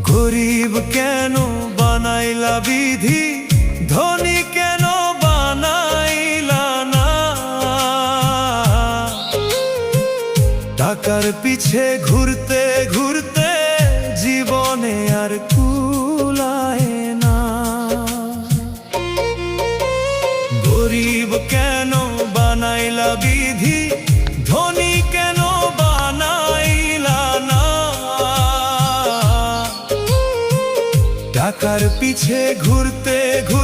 গরিব কেন বানাইলা বিধি, ধনী কেন বানাইলা না? টাকার পিছে ঘুরতে ঘুরতে জীবনে আর কুলায় না। গরিব কেন বানাইলা বিধি, ধনী কেন বানাইলা না? টাকার পিছে ঘুরতে ঘুরতে